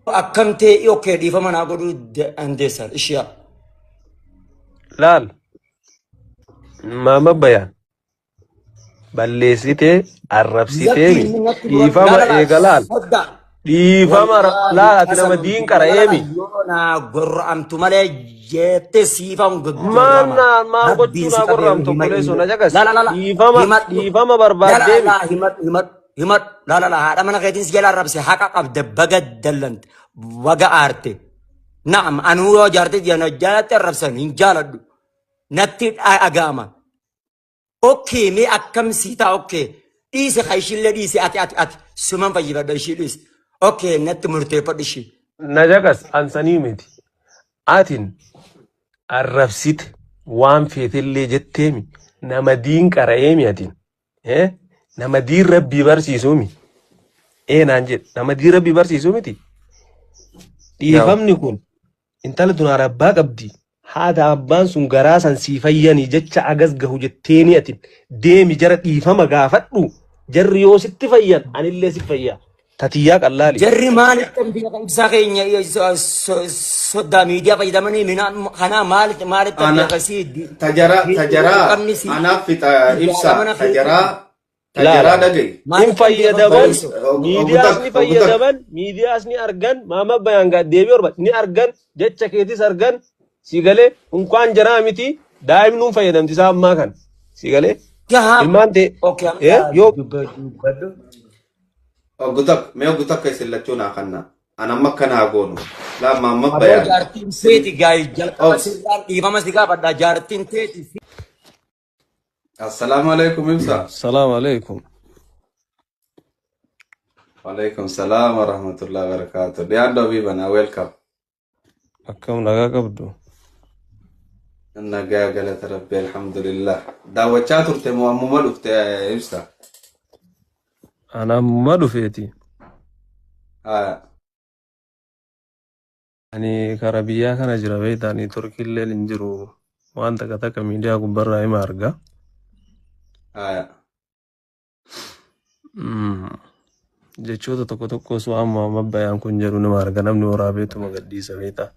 أكمتي أوكي دي فما نقول أنديسر إشياء لال ما مبيان balleessitee arrabsiteemi لكن من نتبرد لا dhiifama لا لا eegalaal صدق dhiifama والله laal ati nama قسما diin بالله لا لا qara'eemi يونا قرأمت مالي جيت سيفا قرأما maannaan maan ربي gochuu naa سكبين qorraamtu همت obboleessoo na همت jagas لا لا لا لا همت dhiifama لا لا barbaaddeemi لا همت همت همت لا لا لا هذا من غيتين سجل الربس حقا قبض بقد دلنت وقا آرتي نعم أنو جارتي ديانا جالت الربسان إن جالت نتي أقاما أوكي مي أكم سيتا أوكي ديسي خيشي ديسي أتي سمان فجيبا ديشي ديس أوكي نت مرتبط ديشي na jagas ansanii miti atin arrabsite waan feetellee jetteemi nama diin qara'eemi atin nama diin rabbii barsiisuumi naan jedhe nama diin rabbii barsiisuu miti ياو dhiifamni kun intala dunaan abbaa qabdi haadha abbaan sun garaa san sii fayyanii jecha agas gahu jetteeni atin deemi jara dhiifama gaafadhu jarri yoo sitti fayyan anillee si fayyaa tatiyyaa qallaali جري مالك تنبيه إبساقين صدا ميديا فايدامني من خنا مالك تنبيه أنا قصيد تجرا كم نسي أنا في على إبسا منا خير laa تجرا laa دقي in مالك تنبيه fayyadaman فايسو miidiyaas ni أقولك fayyadaman miidiyaas ni argan maama bayaan deebii orba ni argan jecha keetis argan si galee unkaan jaraa miti daa'imnuun fayyadamti isaa ammaa kan si galee كهام ilmaan ta'e أوكي أمتا yoo دبدو أقولك ما أقولك كيس اللي تونا خنا أنا ما كان أقوله لا ما أبو بيان جارتين سيتي جاي جلت أو بسيطان إيفا مسيقا بدا جارتين تيتي السلام عليكم إبسا salaam alaikum وعليكم السلام ورحمة الله وبركاته ديان دو بيبنا ويلكم akkam nagaa qabdu النجاة قالت ربي الحمد لله دعوة شاتر تمو أمو ملوك إبسا anamma dhufeeti ani kara biyyaa kana jira beeytaanii turkiilleen hin jiru waan takka takka miidiyaa gubbarraa hima arga jechoota tokko tokkos waan Muhammad Bayaan kun jedhu nama arga namni waraabeetuma gadhiisa beeyta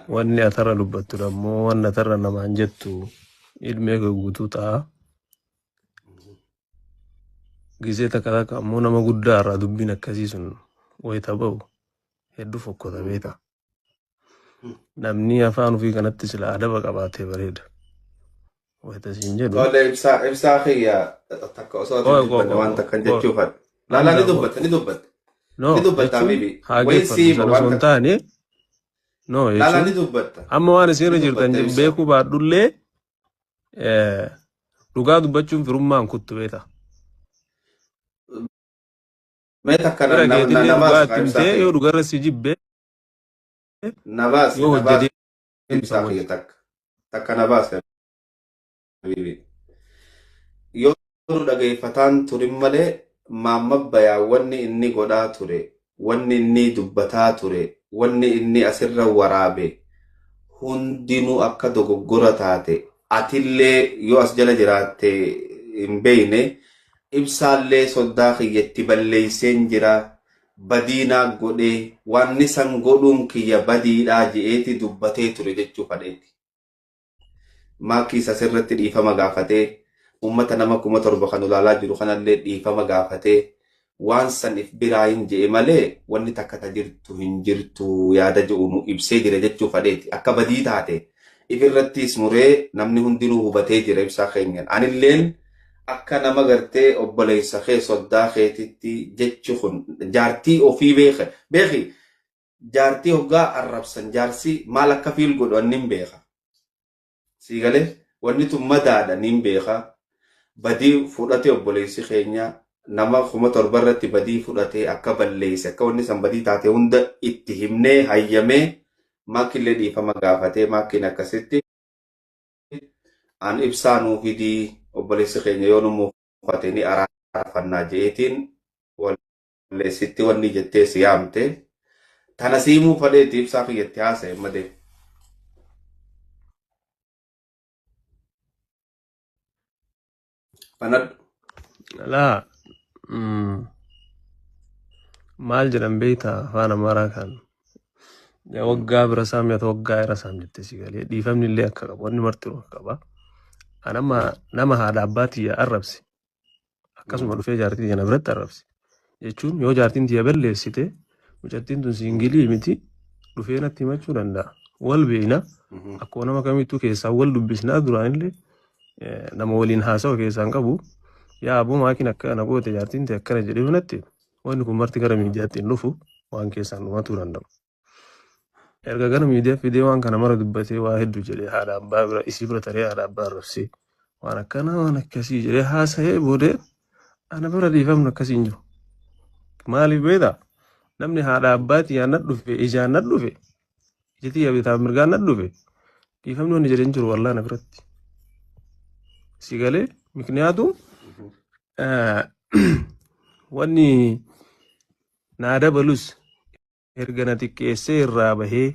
wanni atarra dubbattu ammoo wanni atarra namaan jettu ilmee guutuu ta'a gisee takka takka ammoo nama guddaa irraa dubbiin akkasii sun wayita ba'u hedduu fokkota beeyta namni afaan ofii kanatti sila adaba qabaatee bareeda wayita siin jedhu قال إبسا أخي تكا أصوات جدا وأنت كان جتشوفت لا لا ندبت no ندبت jechuun حبيبي haa وين geeffatu سيبا sana osoo hin وأنت taane no لا لا jechuun ندبت amma waan isin irra jirtan إبسا beekuu baadhullee dhugaa dubbachuun firummaan kuttu beeta ما تكا fira keetillee نباس dhugaa itti إبسا himtee yoo أخي dhugarra si jibbe نباس yoo نباس hojjetee إبسا ta'u أخي تكا نباس يا حبيبي yoo nu dhageeffataan turin malee maamma bayaa wanni inni godhaa ture wanni inni dubbataa ture wanni inni asirra waraabe hundinuu akka dogoggora taate atillee yoo as jala jiraatte hin beeyne ibsaallee soddaa kiyyatti balleeyseen jira badiinaa godhee wanni san godhuun kiyya badiidhaa je'eeti dubbatee ture jechuu fadheeti maakiis asirratti dhiifama gaafatee ummata nama 7,000 kan ulaalaa jiru kanallee dhiifama gaafatee waan san if biraa hin je'e malee wanni takka ta jirtu hin jirtu yaada je'u nu ibsee jira jechuu fadheeti akka badii taate ifirrattis muree namni hundinuu hubatee jira ibsaa keenyan anilleen akka nama gartee obboleessa kee soddaa keetitti jechu kun jaartii ofii beeki jaartii hoggaa arrabsan jaarsi maal akka fiil godhu annin beeka siigalee wanni tun madaadha nin beeka badii fudhate obboleessi keenya nama 7,000 irratti badii fudhate akka balleesse akka wanni san badii taate hunda itti himnee hayyamee maakillee dhiifama gaafatee maakin akkasitti an ibsaa nuu fidii obboleessi keenya yoo nu muufate ni araarfannaa je'eetiin walleessitti wanni jettee si yaamte tana siimuu fadheeti ibsaa kiyyatti haasa'e madee laa maal jedhan beektaa afaan amaaraa kan waggaa bira saamii ati waggaa irra saam jettee si galee dhiifamni illee akka qabu wanni marti qaba. Anama nama haadha abbaatii arrabse akkasuma dhufee jaartii kana biratti arrabse jechuun yoo jaartiin tiyya balleessite mucattiin tun siingilii miti dhufee natti himachuu danda'a. Wal beeyna akkuma nama kamittuu keessaa wal dubbisnaa duraanillee nama waliin haasawa keessaan qabu yaa aboo maakiin akkana goote jaartiin tiyya akkana jedhee hunatti wanni kun marti gara miidiyaatti hin dhufu waan keessaan dhumatuu danda'u. Erga gara miidiyaa fidee waan kana mara dubbatee waa hedduu jedhee haadha abbaa bira isii bira taree haadha abbaa arrabsee waan akkana waan akkasii jedhee haasa'ee boodee ana bira dhiifamnu akkasii hin jiru. Maaliif beektaa? Namni haadha abbaatii yaannat dhufe ijaan nat dhufe ijitii yaabitaaf mirgaan nat dhufe dhiifamni wanni jedhee hin jiru wallaa na biratti. Si galee mikniyaatu wanni naa dabalus erga na xiqqeessee irraa bahee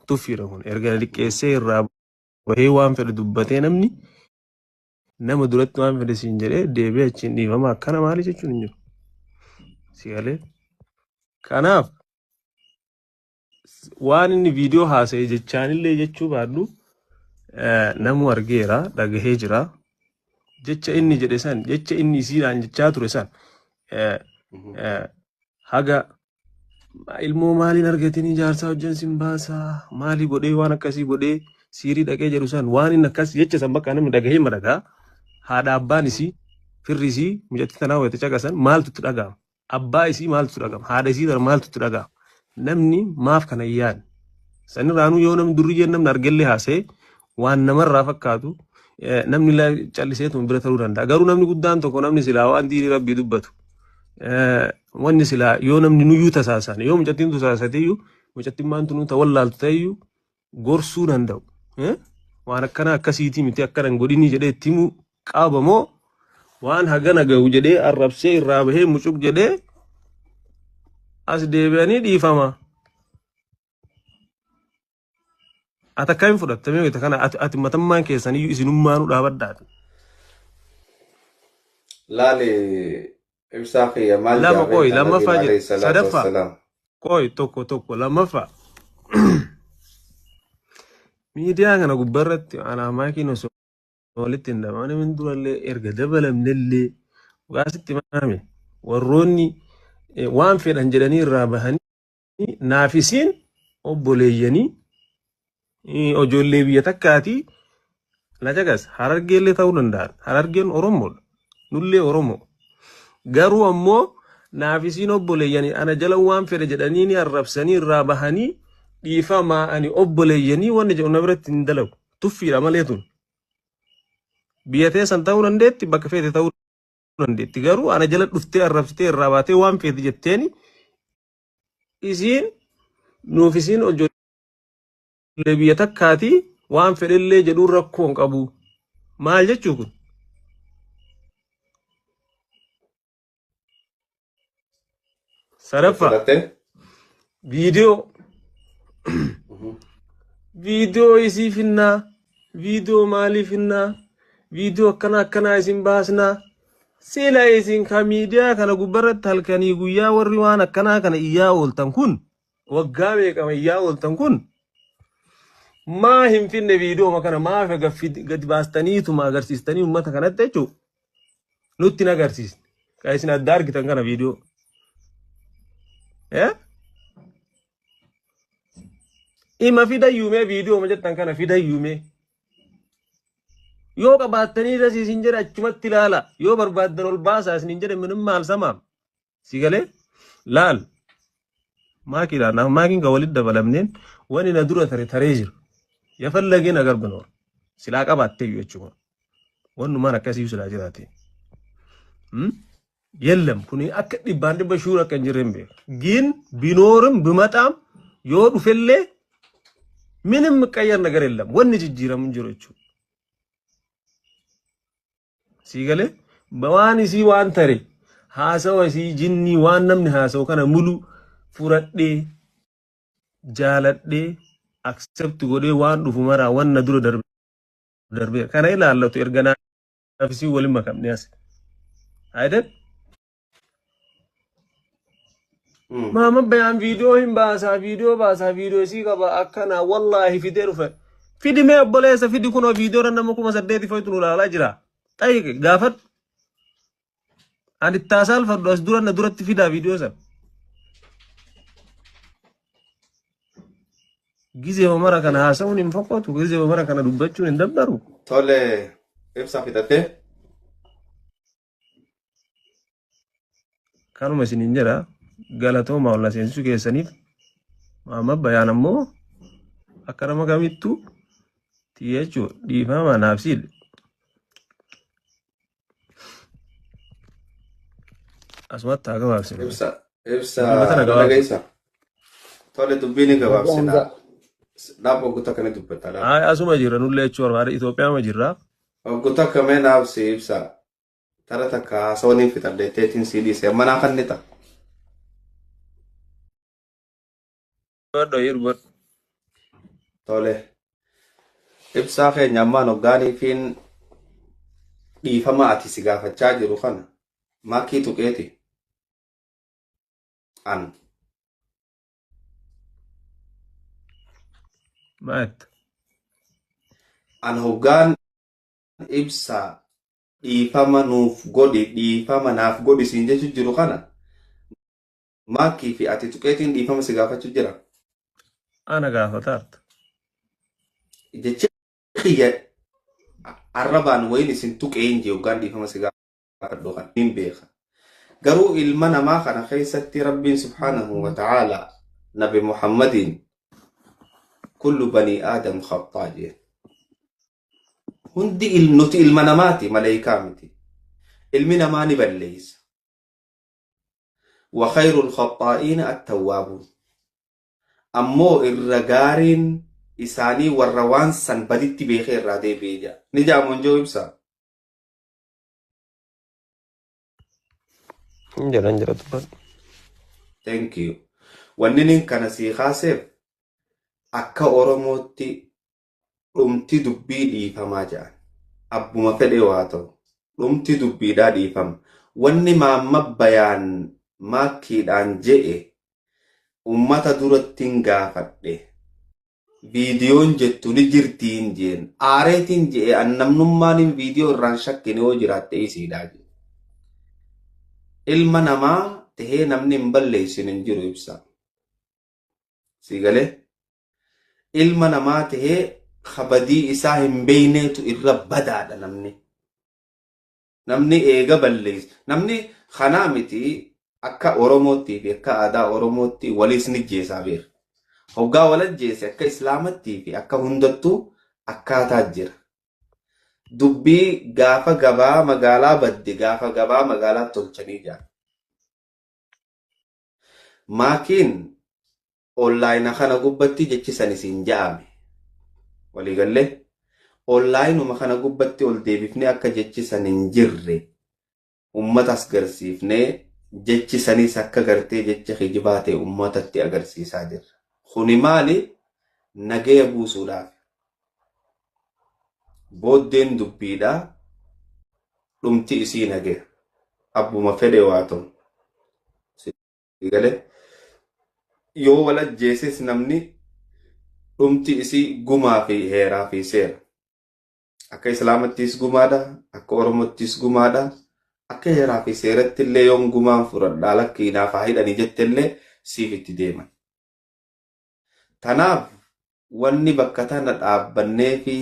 tuffiidha kun erga na xiqqeessee irraa bahee waan fedhe dubbatee namni nama duratti waan fedhe siin jedhee deebi'ee achiin dhiifama akkana maali jechuun hin jiru. Si galee kanaaf waan inni viidiyoo haasa'e jechaanillee jechuu baadhu namu argeera dhagahee jira jecha inni jedhe san jecha inni isiidhaan jechaa ture san haga ilmoo maaliin argatanii jaarsaa hojjan sin baasaa maalii godhee waan akkasii godhee siirii dhaqee jedhu san waan inni akkas jecha san bakka namni dhagahee madagaa haadha abbaan isii firri isii mucattii tanaa wayita caqasan maaltu itti dhaga'ama abbaa isii maaltu itti dhaga'ama haadha isii dara maaltu itti dhaga'ama namni maaf kana yaadne sanirraanuu yoo namni durriyyeen namni argellee haasa'e waan namarraa fakkaatu namni calliseetu bira ta'uu danda'a garuu namni guddaan tokko namni silaa waan diinii rabbii dubbatu wanni silaa yoo namni nuyyuu tasaasan yoo mucattiin tasaasateeyyuu mucattiin maantu nu tawallaaltu ta'eyyuu gorsuu danda'u waan akkana akkasiitii miti akkana hin godhinii jedhee itti himuu qaabamoo waan hagana gahu jedhee arrabsee irraa bahee mucuq jedhee as deebi'anii dhiifama. Ati akkamiin fudhattamee wayita kana ati matammaan keessaniyyuu isinummaanuu dhaabaddaati. Laali ibsaa kiyya maal Lama jaabee qoy nabi lammaffaa alayhi salaatu sadaffaa wassalaam. qoy tokko lammaffaa miidiyaa kana gubbarratti anaa maakiin osoo walitti hin dhabamne min durallee erga dabalamnellee dhugaasitti maame warroonni waan fedhan jedhanii irraa bahanii naafisiin obboleeyyanii ijoollee biyya takkaatii na caqas harargeellee ta'uu danda'an harargeen oromoodha nullee oromoo garuu ammoo naafisiin obboleeyyanii ana jala waan fedhe jedhanii ni arrabsanii irraa bahanii dhiifamaa ani obboleeyyanii wanni jedhu na biratti hin dalagu tuffiidha malee tun biyya teessan ta'uu dandeetti bakka feete ta'uu dandeetti garuu ana jala dhuftee arrabsitee irraa baatee waan feete jetteeni isiin nuufisiin ijoollee biyya takkaatii waan fedhellee jedhuun rakkoo hin qabu maal jechuu kun sadaffaa Fudhattee? viidiyoo isii finnaa viidiyoo maalii finnaa viidiyoo akkana isin baasnaa sila isin ka miidiyaa kana gubbarratti halkanii guyyaa warri waan akkanaa kana iyyaa ooltan kun waggaa meeqama iyyaa ooltan kun maa hin finne viidiyoo kana maa gadi baastaniituma agarsiistanii uummata kanatti jechuudha nutti hin agarsiisne ka isin adda argitan kana viidiyoo ima fidayyuumee viidiyoo jettan kana fidayyuumee yoo qabaattanii rasiisin jedhe achumatti ilaala yoo barbaaddan ol baasaa isin jedhe minimum maal samaam si galee laal maakiidhaan maakiin ka walitti dabalamneen wani na dura taree jiru yafallageen agar binoor silaa qabaatteeyyu jechuma wannumaan akkasii silaa jiraate የለም ኩኒ አከ ዲባን በሹር አከ እንጅረምቤ ግን ቢኖርም ብመጣም yoo dhufellee ምንም ቀየር ነገር የለም ወን ጅጅረም እንጅሮቹ ሲገለ በዋን ሲ ዋን ተሬ ሃሰው ሲ ጂኒ ዋን ነምኒ ሃሰው ከነ ሙሉ ፉረዴ ጃለዴ አክሰፕት ጎዴ ዋን ዱፉ መራ ወን ነድሮ ደርቤ ከነ ይላለቱ ኤርገና ነፍሲ ወልም መከምኒያስ አይደል Mama bayan video hin baasa video si qaba akkana wallahi fidee dhufe. Fidi mee obboleessa fidi kunoo video ran nama 8,000 faytu ilaalaa jira. Xayiqe gaafadhu. Ani taasal fadhu as dura na duratti fidaa video san. Gizee mara kana haasa'uun hin fokkootu. Gizee mara kana dubbachuun hin dabdaru. Tole ibsa fixattee Kanuma isiniin jedha galatooma walla seensisuu keessaniif Mama bayaan ammoo akka nama kamittuu jechuun dhiifama naaf siidhe. Asumatti haa gabaabsinu. ibsa dhageessa. Tole dubbiin gabaabsina. Dhaab ogguutaa kana dubbataa. Asuma jirra nullee jechuun barbaade Itoophiyaa ma jirra. Ogguutaa kamee naaf ibsa. Tara takka haasawaniin fixadheetiin siidhiise manaa kan ni ta'a. Tole ibsaa keenya ammaan hoggaaniifiin dhiifama ati si gaafachaa jiru kana maakii tuqeeti an Maat. an hoggaan ibsaa dhiifama nuuf godhi dhiifama naaf godhi siin jechuu jiru kana maakii fi ati tuqeetiin dhiifama si gaafachuu jira. Ana gaafataarta. Jecha kiyya arrabaan wayin isin tuqee hin jee hoggaan dhiifama si gaafadhu kan hin beeka. Garuu ilma namaa kana keessatti Rabbiin subhaanahu wa ta'ala Nabi Muhammadiin kullu banii aadam khattaa jee. Hundi nuti ilma namaati malaayikaa miti. Ilmi namaa ni balleessa. Wa khayrul khattaa'iina at-tawwaabuun. Ammoo irra gaariin isaanii warra waan san baditti beekee irraa deebi'ee jira. Ni jaamoon joo ibsa. Jira tuffatu. Thank you. Wanni nin kana sii kaaseef akka Oromootti dhumti dubbii dhiifamaa jedhan. Abbuma fedhe waa ta'u. Dhumti dubbiidhaa dhiifama. Wanni maamma bayaan maakkiidhaan je'e ummata durattiin gaafadhe. Viidiyoon jettu ni jirtiin jeen. Aareetiin je'e annamnummaan viidiyoo irraan shakkine yoo jiraatte isiidhaa jee. Ilma namaa tahee namni hin balleessin hin jiru ibsa. Siigalee ilma namaa tahee kabadii isaa hin beeyneetu irra badaadha namni. Namni eega balleessa. Namni kanaa miti akka Oromootti fi akka aadaa Oromootti waliis ni jeesaa beera. Hoggaa wal ajjeese akka Islaamatti fi akka hundattuu akkaataa jira. Dubbii gaafa gabaa magaalaa badde gaafa gabaa magaalaa tolchanii jira. Maakiin onlaayina kana gubbatti jechisan isin ja'ame. Waliigallee onlaayinuma kana gubbatti ol deebifnee akka jechisan hin jirre ummatas agarsiifnee jechisanis akka gartee jecha kijibaa ta'e ummatatti agarsiisaa jirra. Kuni maali? Nagaya buusuudhaaf. Booddeen dubbiidhaa dhumti isii nagaya. Abbuma fedhe waa ta'u. Yoo wal ajjeeses namni dhumti isii gumaa fi heeraa fi seera. Akka Islaamattis gumaadha, akka Oromottis gumaadha, akka heeraa fi seeratti illee yoon gumaan fudhadhaa lakkiinaaf haa hidhanii jettellee siif itti deeman. Tanaaf wanni bakka tana dhaabbannee fi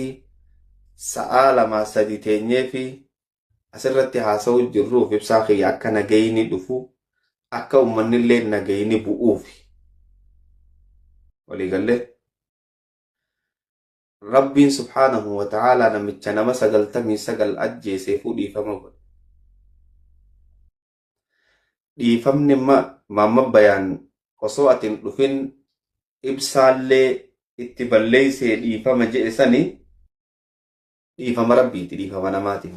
sa'aa 2-3 teenyee fi asirratti haasa'uu jirruuf ibsaa kiyya akka nagayni dhufu akka ummanni illee nagayni bu'uufi. Waliigallee Rabbiin subhaanahu wa ta'ala namicha nama 99 ajjeeseefuu dhiifama godhe. Dhiifamni maamma bayaan osoo atin dhufin ibsaallee itti balleeysee dhiifama jedhe sani dhiifama rabbiiti dhiifama namaati.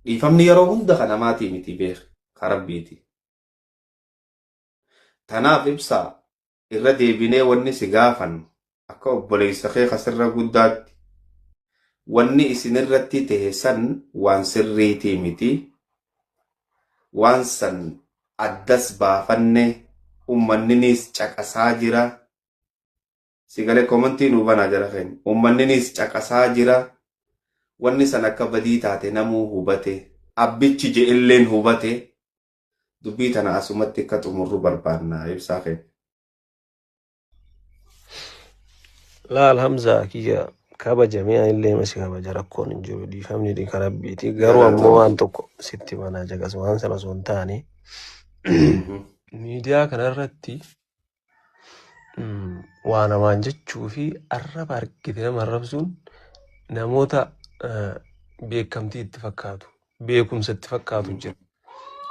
Dhiifamni yeroo hunda kan namaati miti beek ka rabbiiti. Tanaaf ibsaa irra deebinee wanni si gaafan akka obboleessa kee kasirra guddaatti wanni isin irratti tahe san waan sirriitii miti. waan san addas baafanne ummanninis caqasaa jira. Sigalee komantiin hubanaa jira keenya. Ummanninis caqasaa jira. Wanni san akka badii taate namuu hubate. Abbichi je'illeen hubate. Dubbii tana asumatti akka xumurru barbaanna ibsaa keenya. لا الهمزة كي كابا جميع اللي ماشي كابا جركون نجيب دي فهمني دي كربيتي قروا مو أنتو ستي مانا جاكس وان سنة سونتاني ميديا كان الرتي وانا ما نجد شوفي الرب أركيتنا مربسون نموتا بيكمتي اتفاقاتو بيكم ستفاقاتو جر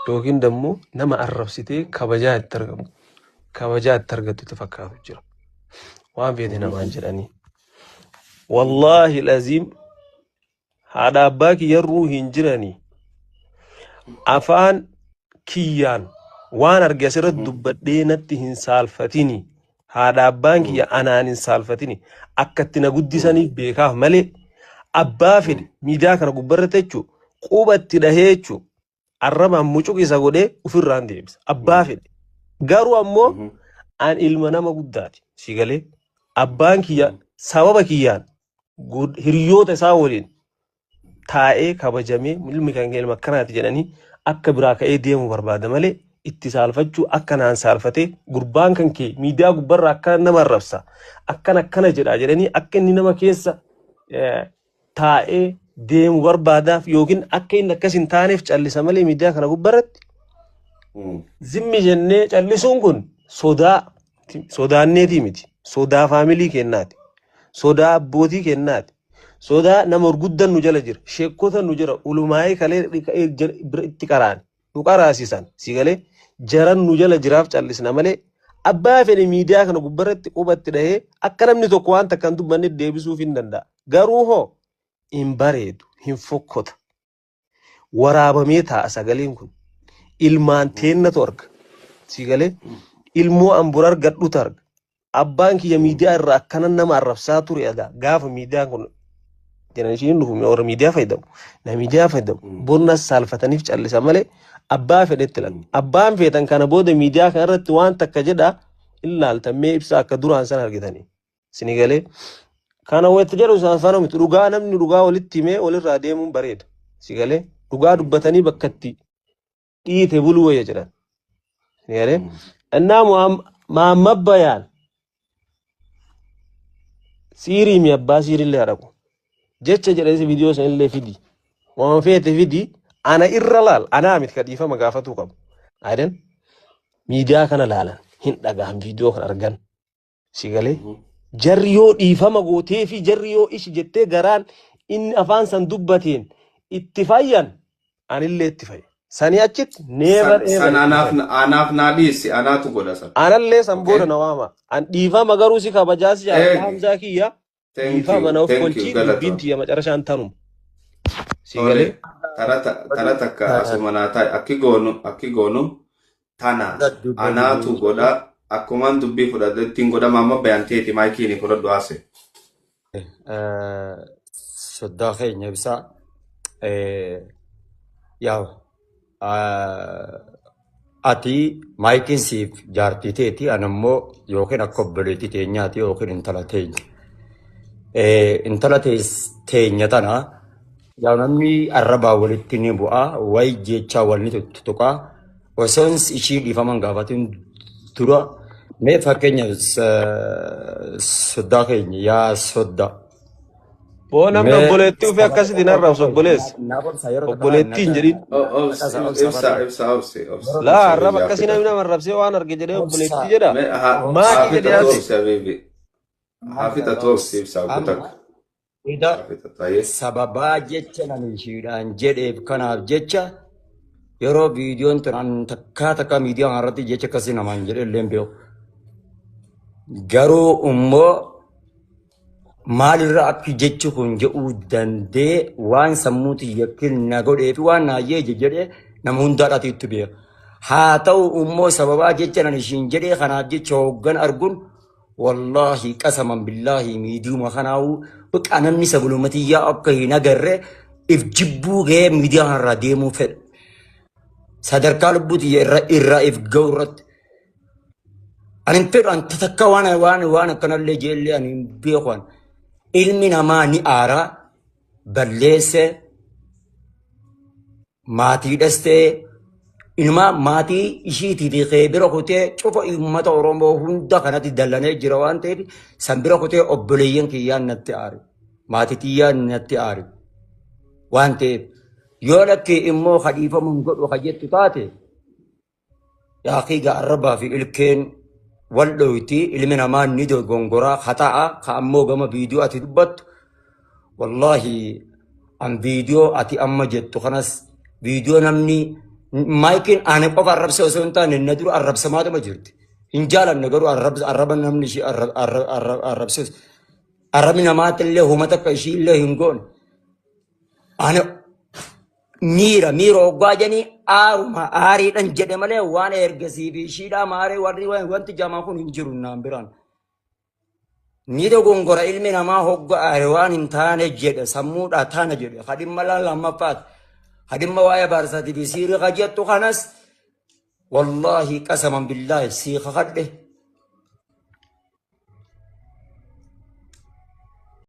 لكن دمو نما الربسيتي كبجات ترغم كبجات ترغتو تفاقاتو جر وان بيدنا ما نجراني والله العظيم هذا باك يروح هنجراني أفان كيان وان أرجسرت دبدينتي هن سالفتيني هذا بانك يا أنا هن سالفتيني أكتنا قدساني بيكاه ملي أبافد ميداك أنا قبرتشو قوبة تدهيشو الربع موچو كيسا قده وفي الراندي بس أبافد قارو أمو أن إلمنا ما قداتي سيقالي أبانك يا سبب كيان قد هريوت ساولين تائه كبجامي ملمي كان قيل مكانات جناني akka biraa ka'ee deemu barbaada malee itti saalfachuu akka naan saalfatee gurbaan kan kee miidiyaa gubbarra akka nama arrabsa akkana jedha jedhanii akka inni nama keessa taa'ee deemu barbaadaaf yookiin akka inni akkas hin taaneef callisa malee miidiyaa kana gubbarratti zimmi jennee callisuun kun sodaanneetii miti sodaa faamilii kennaati sodaa abbootii kennaati sodaa nama guddan nu jala jira sheekota nu jira ulumaayee kalee itti qaraan nu qaraasisan sigalee jaran nu jala jiraaf callisna malee abbaa fedhe miidiyaa kana gubbarratti qubatti dhahee akka namni tokko waan takkan dubbanne deebisuuf hin danda'a garuu hoo hin bareedu hin fokkota waraabamee taa'a sagaleen kun ilmaan teennatu arga sigalee ilmoo ambur argadhutu arga abbaan kiyya miidiyaa irraa akkanan nama arrabsaa ture adaa gaafa miidiyaan kun jeneraashiin dhufume warra miidiyaa fayyadamu na miidiyaa fayyadamu bonnas saalfataniif callisa malee abbaa fedhetti lan abbaan feetan kana booda miidiyaa kana irratti waan takka jedha ilaaltamee ibsa akka duraan san argitanii sinigalee kana wayita jedhu saafana miti dhugaa namni dhugaa walitti himee walirraa deemuun bareeda sigalee dhugaa dubbatanii bakkatti dhiite buluu wayya jedhan sinigalee innaa Muhammad Bayaan siirii mi abbaa siirillee hadhaku jecha jedhese video san illee fidi waan feete fidi ana irra laal ana mit kadifa magaafatu qabu ayden miidiyaa kana laalan hin dhagahan video kan argan sigalee jarriyoo dhiifama gootee fi jarriyoo ishi jettee garaan inni afaan san dubbateen itti fayyan anillee itti fayya sani achit never ever anaaf naadhiisi anaatu godha san anallee san booda na waama an dhiifama garuu si kabajaasi jaa hamzaa kiyya dhiifama na of kolchii binti ya macarashaan tanum sigalee tana takka asumanaataa akki goonu tana anaatu godha akkumaan dubbii fudhatettiin godha Muhammad Bayaan teeti maayikiini fudhadhu haase soddaa keenya ibsaa yaa ati maayikiin siif jaartii teeti anammoo yookiin akka obboleettii teenyaati yookiin intala teenya intala teenya tana yaa namni arrabaa walitti ni bu'aa wayi jechaa walni tuttuqaa osoon ishii dhiifaman gaafatiin dura mee fakkeenyaaf soddaa keenya yaa soddaa namni obboleettii ufee akkasitiin arrabsu obboleessa obboleettiin jedhin laa arraba akkasii namni nama arrabsee waan arge jedhee obboleettii jedha maaki jedhee haase hafita toofsi ibsaa gutakka sababaa jecha nani ishiidhaan jedheef kanaaf jecha yeroo viidiyoon turan takkaa miidiyaan irratti jecha akkasii namaan jedhee illee beeku garuu immoo maalirra akka jechi kun jedhuu dandee waan sammuuti yakkin na godhee fi waan naayyee jedhee nama hundaadhaati itti beeka haa ta'u immoo sababaa jecha nan ishiin jedhee kanaaf jecha hoggan arguun wallahi qasaman billaahi miidiyuma kanaawu buqa namni sabulumatiyyaa akka hin agarre if jibbuu ga'ee miidiyaan irraa deemuu fedha sadarkaa lubbuuti irraa if ga'urrat ani hin fedhu an tatakka waan akkanallee jeellee ani hin beeku an ilmi namaa ni aaraa balleesse maatiidhas ta'e ilma maatii ishiitii fi qe'ee bira kutee cufa uummata Oromoo hunda kanatti dallanee jira waan ta'eef san bira kutee obboleeyyan kiyyaan natti aare maatii tiyyaan natti aare waan ta'eef yoo lakkee immoo kadhiifamuun godhu kajettu taate yaa qiiga arrabaa fi ilkeen wal dhoyti ilmi namaa ni dogongoraa khata'a ka ammoo gama viidiyoo ati dubbattu wallahi an viidiyoo ati amma jettu kanas viidiyoo namni maayikiin ani qofa arrabse osoo hin taane na dura arrabsamaatuma jirti hin jaalanne garuu arraba namni ishii arrabses arrabni namaatillee humata akka ishiillee hin goone ani miira oggaa janii aaruma aariidhan jedhe malee waan ergasii fi ishiidhaa maaree wanti jamaa kun hin jiru naan biraan ni dogongora ilmi namaa hogga aare waan hin taane jedhe sammuudhaa taana jedhe kadhimma lamaffaati hadimma waa'ee baarsaatiif siiri qajettu kanas wallaahi qasaman billaahi sii kakadhe